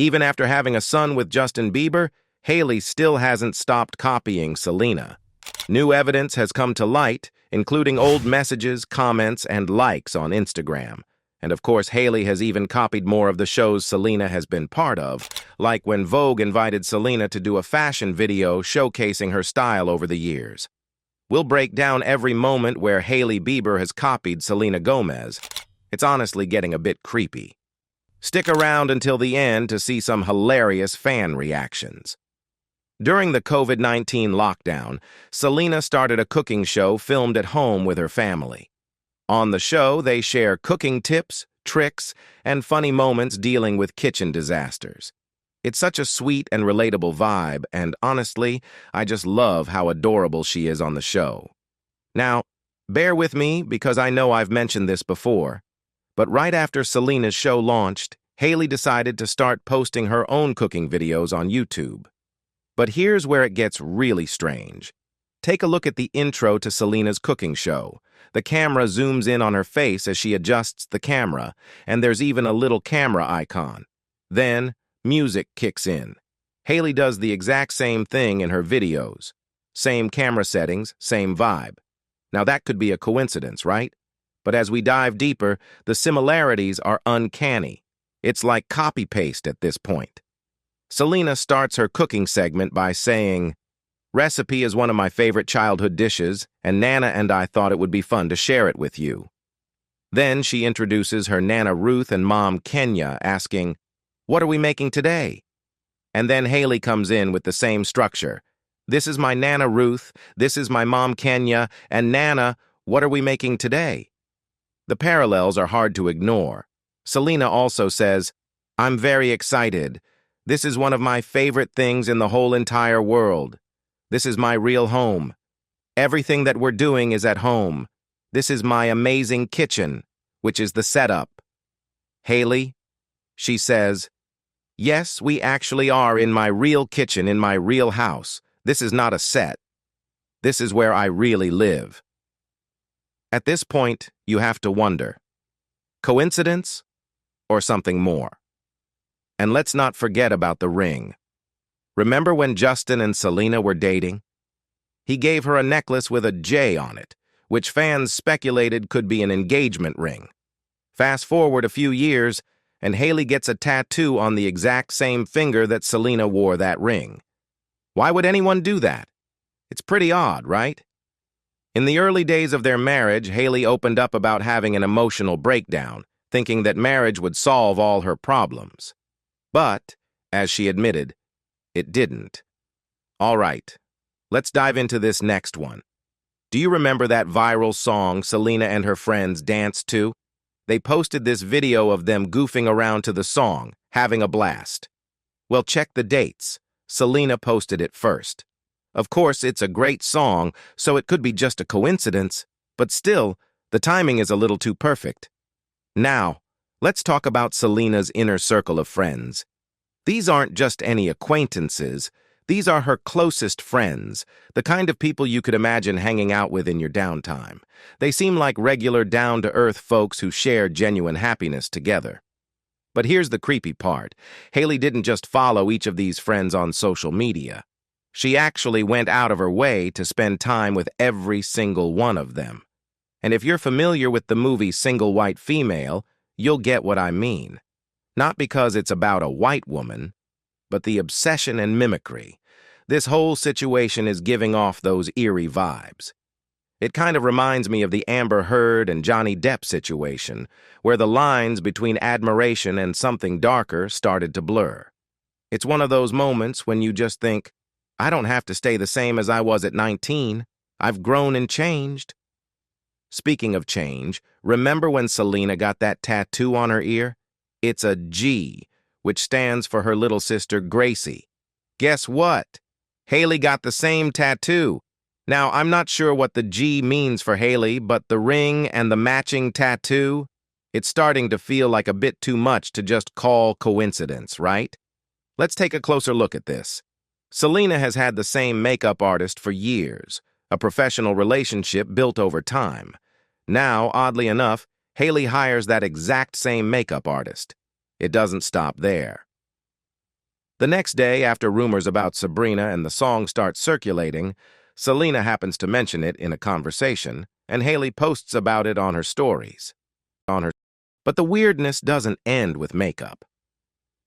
Even after having a son with Justin Bieber, Hailey still hasn't stopped copying Selena. New evidence has come to light, including old messages, comments, and likes on Instagram. And of course, Hailey has even copied more of the shows Selena has been part of, like when Vogue invited Selena to do a fashion video showcasing her style over the years. We'll break down every moment where Hailey Bieber has copied Selena Gomez. It's honestly getting a bit creepy. Stick around until the end to see some hilarious fan reactions. During the COVID-19 lockdown, Selena started a cooking show filmed at home with her family. On the show, they share cooking tips, tricks, and funny moments dealing with kitchen disasters. It's such a sweet and relatable vibe, and honestly, I just love how adorable she is on the show. Now, bear with me because I know I've mentioned this before, but right after Selena's show launched, Hailey decided to start posting her own cooking videos on YouTube. But here's where it gets really strange. Take a look at the intro to Selena's cooking show. The camera zooms in on her face as she adjusts the camera, and there's even a little camera icon. Then, music kicks in. Hailey does the exact same thing in her videos. Same camera settings, same vibe. Now that could be a coincidence, right? But as we dive deeper, the similarities are uncanny. It's like copy-paste at this point. Selena starts her cooking segment by saying, "Recipe is one of my favorite childhood dishes, and Nana and I thought it would be fun to share it with you." Then she introduces her Nana Ruth and Mom Kenya, asking, "What are we making today?" And then Hailey comes in with the same structure. "This is my Nana Ruth, this is my Mom Kenya, and Nana, what are we making today?" The parallels are hard to ignore. Selena also says, "I'm very excited. This is one of my favorite things in the whole entire world. This is my real home. Everything that we're doing is at home. This is my amazing kitchen, which is the setup." "Hailey," she says, "yes, we actually are in my real kitchen in my real house. This is not a set. This is where I really live." At this point, you have to wonder, coincidence or something more? And let's not forget about the ring. Remember when Justin and Selena were dating? He gave her a necklace with a J on it, which fans speculated could be an engagement ring. Fast forward a few years, and Hailey gets a tattoo on the exact same finger that Selena wore that ring. Why would anyone do that? It's pretty odd, right? In the early days of their marriage, Hailey opened up about having an emotional breakdown, thinking that marriage would solve all her problems. But, as she admitted, it didn't. All right, let's dive into this next one. Do you remember that viral song Selena and her friends danced to? They posted this video of them goofing around to the song, having a blast. Well, check the dates. Selena posted it first. Of course, it's a great song, so it could be just a coincidence, but still, the timing is a little too perfect. Now, let's talk about Selena's inner circle of friends. These aren't just any acquaintances. These are her closest friends, the kind of people you could imagine hanging out with in your downtime. They seem like regular down-to-earth folks who share genuine happiness together. But here's the creepy part. Hailey didn't just follow each of these friends on social media. She actually went out of her way to spend time with every single one of them. And if you're familiar with the movie Single White Female, you'll get what I mean. Not because it's about a white woman, but the obsession and mimicry. This whole situation is giving off those eerie vibes. It kind of reminds me of the Amber Heard and Johnny Depp situation, where the lines between admiration and something darker started to blur. It's one of those moments when you just think, I don't have to stay the same as I was at 19. I've grown and changed. Speaking of change, remember when Selena got that tattoo on her ear? It's a G, which stands for her little sister Gracie. Guess what? Hailey got the same tattoo. Now, I'm not sure what the G means for Hailey, but the ring and the matching tattoo, it's starting to feel like a bit too much to just call coincidence, right? Let's take a closer look at this. Selena has had the same makeup artist for years, a professional relationship built over time. Now, oddly enough, Hailey hires that exact same makeup artist. It doesn't stop there. The next day, after rumors about Sabrina and the song start circulating, Selena happens to mention it in a conversation, and Hailey posts about it on her stories. But the weirdness doesn't end with makeup.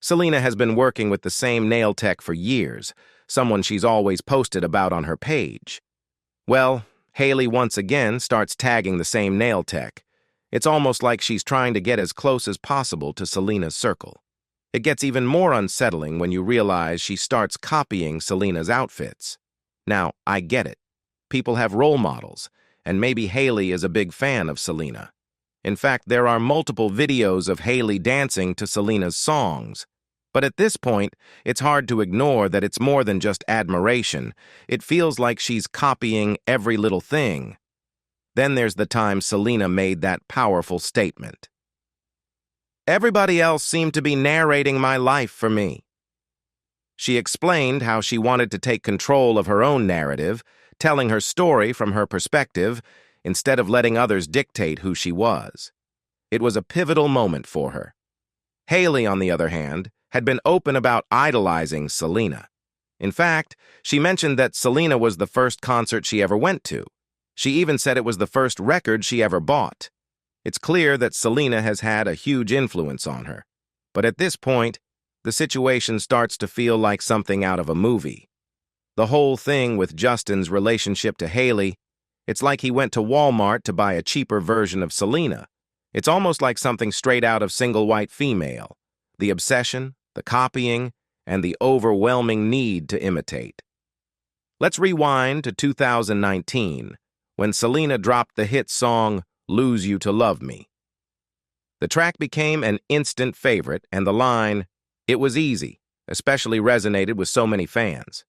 Selena has been working with the same nail tech for years, someone she's always posted about on her page. Well, Hailey once again starts tagging the same nail tech. It's almost like she's trying to get as close as possible to Selena's circle. It gets even more unsettling when you realize she starts copying Selena's outfits. Now, I get it. People have role models, and maybe Hailey is a big fan of Selena. In fact, there are multiple videos of Hailey dancing to Selena's songs. But at this point, it's hard to ignore that it's more than just admiration. It feels like she's copying every little thing. Then there's the time Selena made that powerful statement. "Everybody else seemed to be narrating my life for me." She explained how she wanted to take control of her own narrative, telling her story from her perspective, instead of letting others dictate who she was. It was a pivotal moment for her. Hailey, on the other hand, had been open about idolizing Selena. In fact, she mentioned that Selena was the first concert she ever went to. She even said it was the first record she ever bought. It's clear that Selena has had a huge influence on her. But at this point, the situation starts to feel like something out of a movie. The whole thing with Justin's relationship to Hailey, it's like he went to Walmart to buy a cheaper version of Selena. It's almost like something straight out of Single White Female. The obsession, the copying, and the overwhelming need to imitate. Let's rewind to 2019, when Selena dropped the hit song, "Lose You to Love Me." The track became an instant favorite, and the line, "It was easy," especially resonated with so many fans.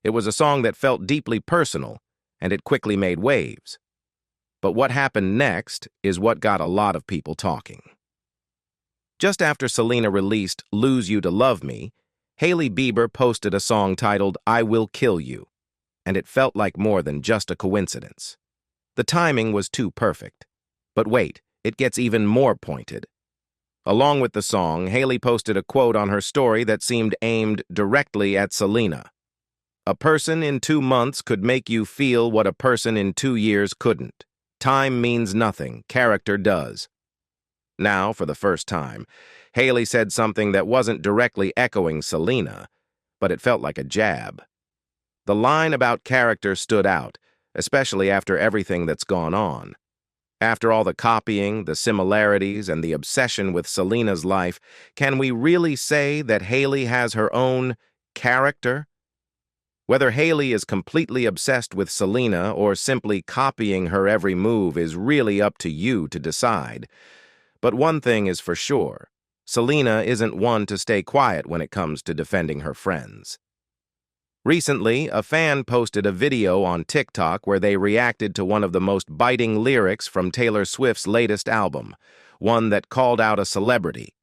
It was a song that felt deeply personal, and it quickly made waves. But what happened next is what got a lot of people talking. Just after Selena released "Lose You to Love Me," Hailey Bieber posted a song titled "I Will Kill You," and it felt like more than just a coincidence. The timing was too perfect. But wait, it gets even more pointed. Along with the song, Hailey posted a quote on her story that seemed aimed directly at Selena. "A person in 2 months could make you feel what a person in 2 years couldn't. Time means nothing, character does." Now, for the first time, Hailey said something that wasn't directly echoing Selena, but it felt like a jab. The line about character stood out, especially after everything that's gone on. After all the copying, the similarities, and the obsession with Selena's life, can we really say that Hailey has her own character? Whether Hailey is completely obsessed with Selena or simply copying her every move is really up to you to decide. But one thing is for sure, Selena isn't one to stay quiet when it comes to defending her friends. Recently, a fan posted a video on TikTok where they reacted to one of the most biting lyrics from Taylor Swift's latest album, one that called out a celebrity.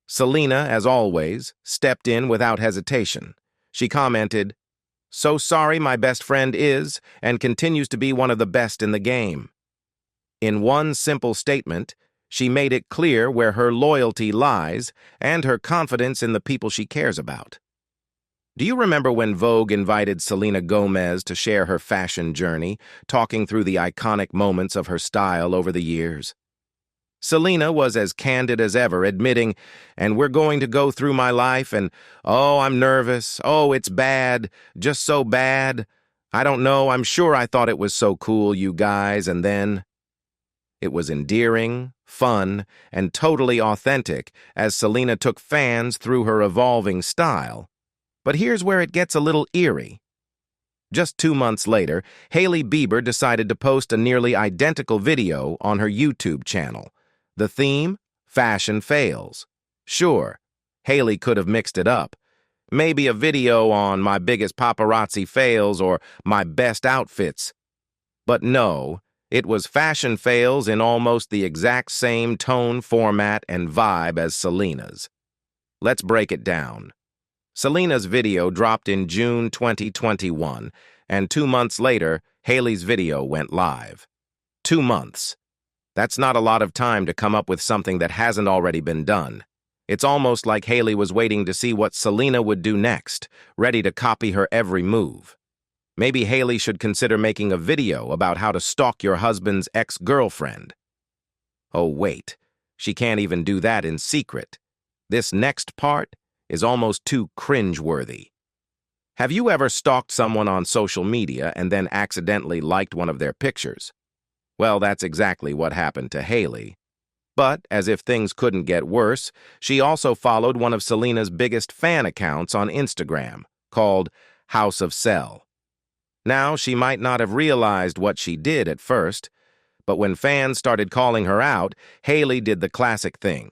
Selena, as always, stepped in without hesitation. She commented, "So sorry my best friend is and continues to be one of the best in the game." In one simple statement, she made it clear where her loyalty lies and her confidence in the people she cares about. Do you remember when Vogue invited Selena Gomez to share her fashion journey, talking through the iconic moments of her style over the years? Selena was as candid as ever, admitting, "And we're going to go through my life and, oh, I'm nervous, oh, it's bad, just so bad. I don't know, I'm sure I thought it was so cool, you guys, and then..." It was endearing, fun, and totally authentic as Selena took fans through her evolving style. But here's where it gets a little eerie. Just 2 months later, Hailey Bieber decided to post a nearly identical video on her YouTube channel. The theme? Fashion fails. Sure, Hailey could have mixed it up. Maybe a video on my biggest paparazzi fails or my best outfits. But no, it was fashion fails in almost the exact same tone, format, and vibe as Selena's. Let's break it down. Selena's video dropped in June 2021, and 2 months later, Hailey's video went live. 2 months. That's not a lot of time to come up with something that hasn't already been done. It's almost like Hailey was waiting to see what Selena would do next, ready to copy her every move. Maybe Hailey should consider making a video about how to stalk your husband's ex-girlfriend. Oh, wait. She can't even do that in secret. This next part is almost too cringe-worthy. Have you ever stalked someone on social media and then accidentally liked one of their pictures? Well, that's exactly what happened to Hailey. But, as if things couldn't get worse, she also followed one of Selena's biggest fan accounts on Instagram, called House of Sel. Now, she might not have realized what she did at first, but when fans started calling her out, Hailey did the classic thing.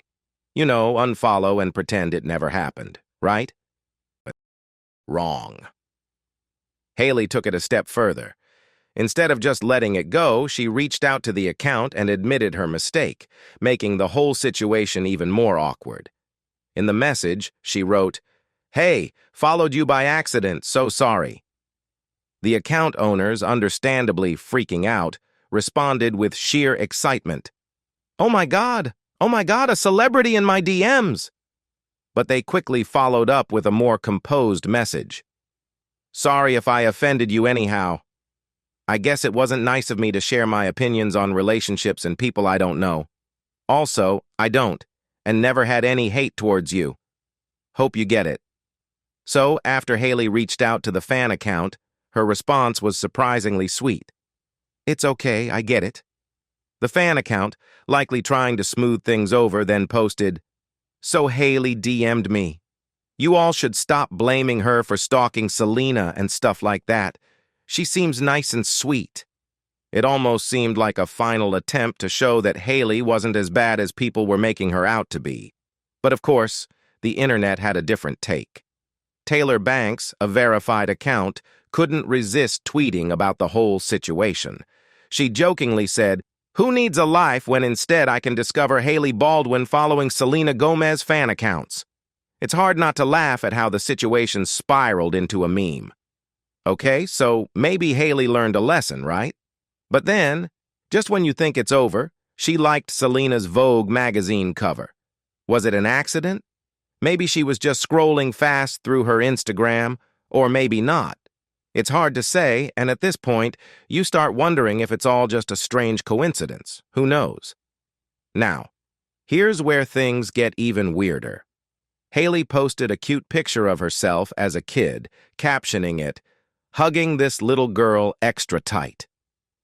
You know, unfollow and pretend it never happened, right? But wrong. Hailey took it a step further. Instead of just letting it go, she reached out to the account and admitted her mistake, making the whole situation even more awkward. In the message, she wrote, "Hey, followed you by accident, so sorry." The account owners, understandably freaking out, responded with sheer excitement. Oh my God, a celebrity in my DMs!" But they quickly followed up with a more composed message. "Sorry if I offended you anyhow. I guess it wasn't nice of me to share my opinions on relationships and people I don't know. Also, I don't, and never had any hate towards you. Hope you get it." So, after Hailey reached out to the fan account, her response was surprisingly sweet. "It's okay, I get it." The fan account, likely trying to smooth things over, then posted, "So Hailey DM'd me. You all should stop blaming her for stalking Selena and stuff like that. She seems nice and sweet." It almost seemed like a final attempt to show that Hailey wasn't as bad as people were making her out to be. But of course, the internet had a different take. Taylor Banks, a verified account, couldn't resist tweeting about the whole situation. She jokingly said, "Who needs a life when instead I can discover Hailey Baldwin following Selena Gomez fan accounts?" It's hard not to laugh at how the situation spiraled into a meme. Okay, so maybe Hailey learned a lesson, right? But then, just when you think it's over, she liked Selena's Vogue magazine cover. Was it an accident? Maybe she was just scrolling fast through her Instagram, or maybe not. It's hard to say, and at this point, you start wondering if it's all just a strange coincidence. Who knows? Now, here's where things get even weirder. Hailey posted a cute picture of herself as a kid, captioning it, "Hugging this little girl extra tight."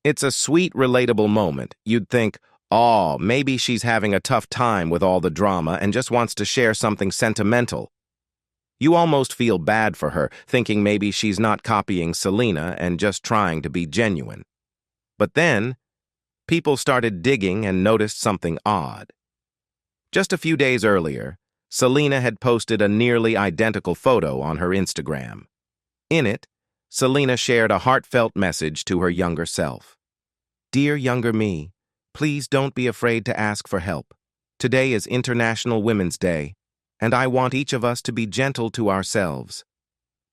It's a sweet, relatable moment. You'd think, oh, maybe she's having a tough time with all the drama and just wants to share something sentimental. You almost feel bad for her, thinking maybe she's not copying Selena and just trying to be genuine. But then, people started digging and noticed something odd. Just a few days earlier, Selena had posted a nearly identical photo on her Instagram. In it, Selena shared a heartfelt message to her younger self. "Dear younger me, please don't be afraid to ask for help. Today is International Women's Day, and I want each of us to be gentle to ourselves.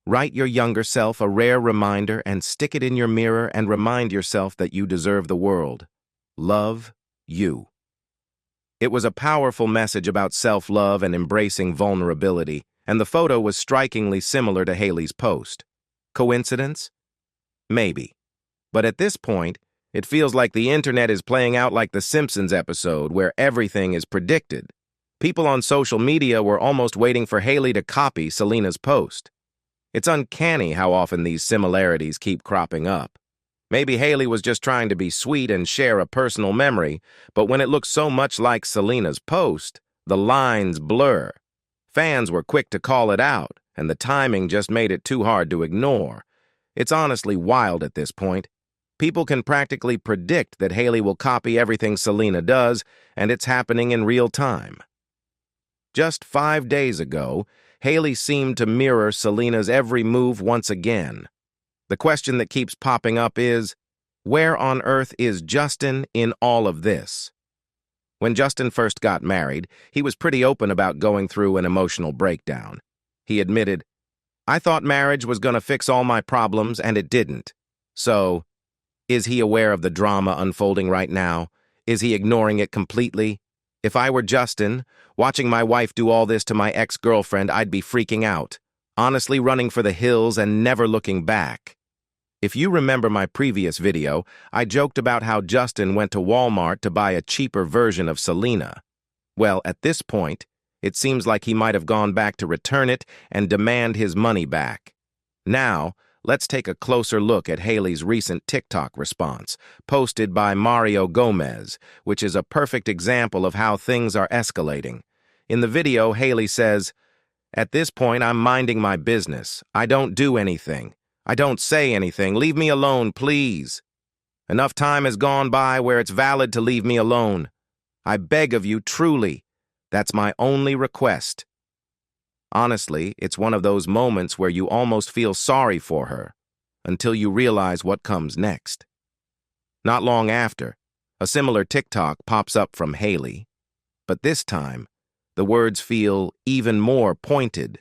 Write your younger self a rare reminder and stick it in your mirror and remind yourself that you deserve the world. Love, you." It was a powerful message about self-love and embracing vulnerability, and the photo was strikingly similar to Hailey's post. Coincidence? Maybe. But at this point, it feels like the internet is playing out like the Simpsons episode where everything is predicted. People on social media were almost waiting for Hailey to copy Selena's post. It's uncanny how often these similarities keep cropping up. Maybe Hailey was just trying to be sweet and share a personal memory, but when it looks so much like Selena's post, the lines blur. Fans were quick to call it out, and the timing just made it too hard to ignore. It's honestly wild at this point. People can practically predict that Hailey will copy everything Selena does, and it's happening in real time. Just 5 days ago, Hailey seemed to mirror Selena's every move once again. The question that keeps popping up is, where on earth is Justin in all of this? When Justin first got married, he was pretty open about going through an emotional breakdown. He admitted, "I thought marriage was going to fix all my problems, and it didn't." So, is he aware of the drama unfolding right now? Is he ignoring it completely? If I were Justin, watching my wife do all this to my ex-girlfriend, I'd be freaking out, honestly running for the hills and never looking back. If you remember my previous video, I joked about how Justin went to Walmart to buy a cheaper version of Selena. Well, at this point, it seems like he might have gone back to return it and demand his money back. Now, let's take a closer look at Hailey's recent TikTok response, posted by Mario Gomez, which is a perfect example of how things are escalating. In the video, Hailey says, "At this point, I'm minding my business. I don't do anything. I don't say anything. Leave me alone, please. Enough time has gone by where it's valid to leave me alone. I beg of you, truly. That's my only request." Honestly, it's one of those moments where you almost feel sorry for her, until you realize what comes next. Not long after, a similar TikTok pops up from Hailey, but this time, the words feel even more pointed.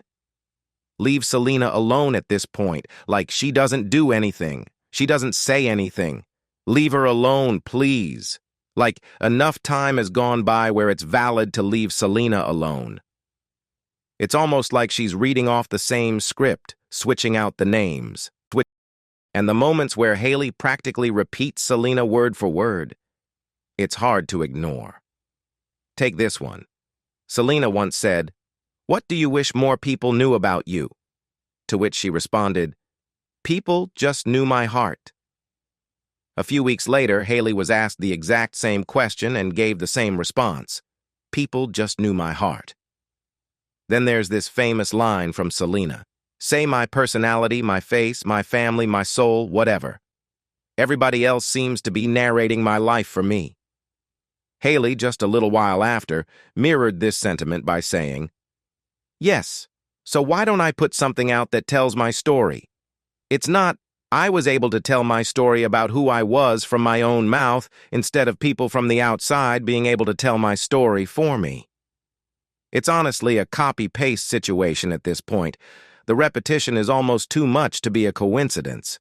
Leave Selena alone at this point, like she doesn't do anything. She doesn't say anything. Leave her alone, please. Like enough time has gone by where it's valid to leave Selena alone. It's almost like she's reading off the same script, switching out the names. And the moments where Hailey practically repeats Selena word for word, it's hard to ignore. Take this one. Selena once said, "What do you wish more people knew about you?" To which she responded, "People just knew my heart." A few weeks later, Hailey was asked the exact same question and gave the same response. "People just knew my heart." Then there's this famous line from Selena. "Say my personality, my face, my family, my soul, whatever. Everybody else seems to be narrating my life for me." Hailey, just a little while after, mirrored this sentiment by saying, "Yes, so why don't I put something out that tells my story? It's not, I was able to tell my story about who I was from my own mouth instead of people from the outside being able to tell my story for me." It's honestly a copy-paste situation at this point. The repetition is almost too much to be a coincidence.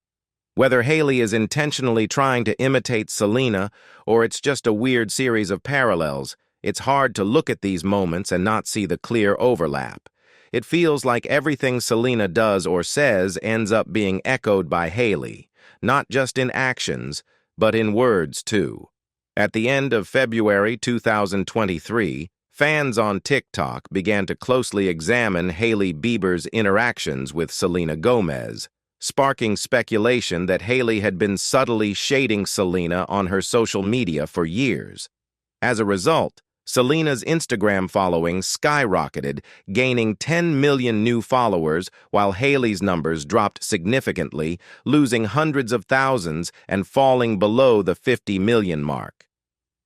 Whether Hailey is intentionally trying to imitate Selena or it's just a weird series of parallels, it's hard to look at these moments and not see the clear overlap. It feels like everything Selena does or says ends up being echoed by Hailey, not just in actions, but in words too. At the end of February 2023, fans on TikTok began to closely examine Hailey Bieber's interactions with Selena Gomez, sparking speculation that Hailey had been subtly shading Selena on her social media for years. As a result, Selena's Instagram following skyrocketed, gaining 10 million new followers, while Hailey's numbers dropped significantly, losing hundreds of thousands and falling below the 50 million mark.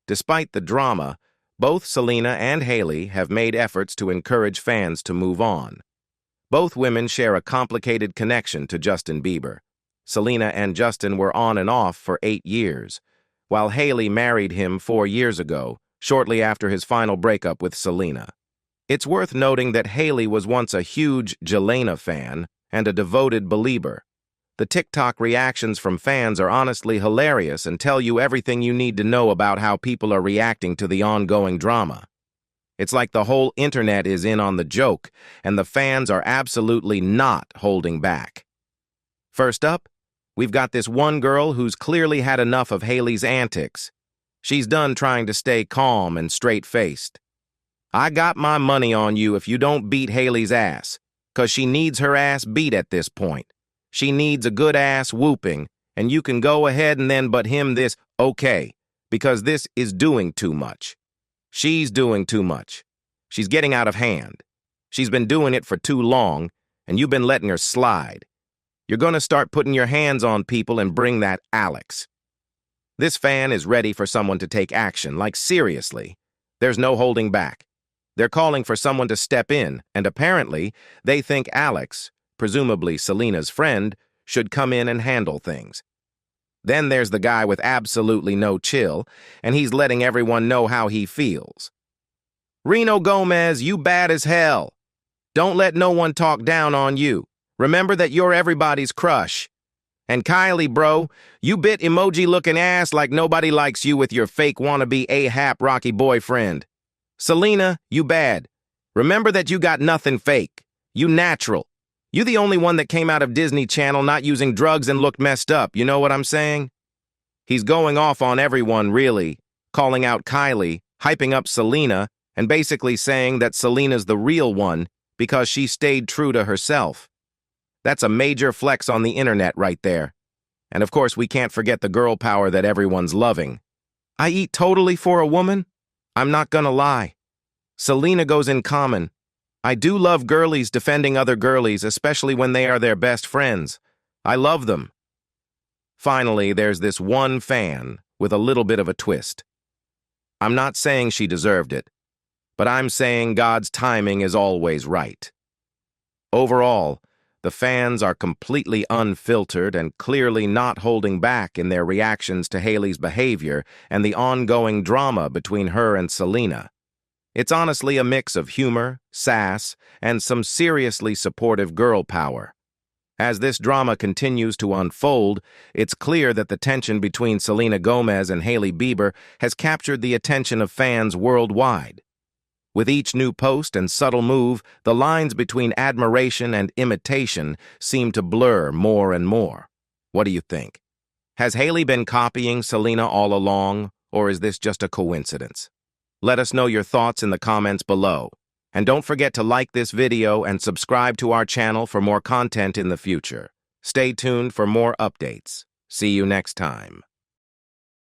Despite the drama, both Selena and Hailey have made efforts to encourage fans to move on. Both women share a complicated connection to Justin Bieber. Selena and Justin were on and off for 8 years, while Hailey married him 4 years ago, shortly after his final breakup with Selena. It's worth noting that Hailey was once a huge Selena fan and a devoted believer. The TikTok reactions from fans are honestly hilarious and tell you everything you need to know about how people are reacting to the ongoing drama. It's like the whole internet is in on the joke, and the fans are absolutely not holding back. First up, we've got this one girl who's clearly had enough of Hailey's antics. She's done trying to stay calm and straight-faced. "I got my money on you if you don't beat Hailey's ass, 'cause she needs her ass beat at this point. She needs a good ass whooping, and you can go ahead and then but him this, okay, because this is doing too much. She's doing too much. She's getting out of hand. She's been doing it for too long, and you've been letting her slide. You're gonna start putting your hands on people and bring that Alex." This fan is ready for someone to take action, like seriously. There's no holding back. They're calling for someone to step in, and apparently, they think Alex, presumably Selena's friend, should come in and handle things. Then there's the guy with absolutely no chill, and he's letting everyone know how he feels. "Reno Gomez, you bad as hell. Don't let no one talk down on you. Remember that you're everybody's crush. And Kylie, bro, you bit emoji-looking ass like nobody likes you with your fake wannabe A-hap Rocky boyfriend. Selena, you bad. Remember that you got nothing fake. You natural. You the only one that came out of Disney Channel not using drugs and looked messed up, you know what I'm saying? He's going off on everyone, really, calling out Kylie, hyping up Selena, and basically saying that Selena's the real one because she stayed true to herself. That's a major flex on the internet right there. And of course, we can't forget the girl power that everyone's loving. I eat totally for a woman? I'm not gonna lie. Selena goes in common. I do love girlies defending other girlies, especially when they are their best friends. I love them. Finally, there's this one fan with a little bit of a twist. I'm not saying she deserved it, but I'm saying God's timing is always right. Overall, the fans are completely unfiltered and clearly not holding back in their reactions to Hailey's behavior and the ongoing drama between her and Selena. It's honestly a mix of humor, sass, and some seriously supportive girl power. As this drama continues to unfold, it's clear that the tension between Selena Gomez and Hailey Bieber has captured the attention of fans worldwide. With each new post and subtle move, the lines between admiration and imitation seem to blur more and more. What do you think? Has Hailey been copying Selena all along, or is this just a coincidence? Let us know your thoughts in the comments below. And don't forget to like this video and subscribe to our channel for more content in the future. Stay tuned for more updates. See you next time.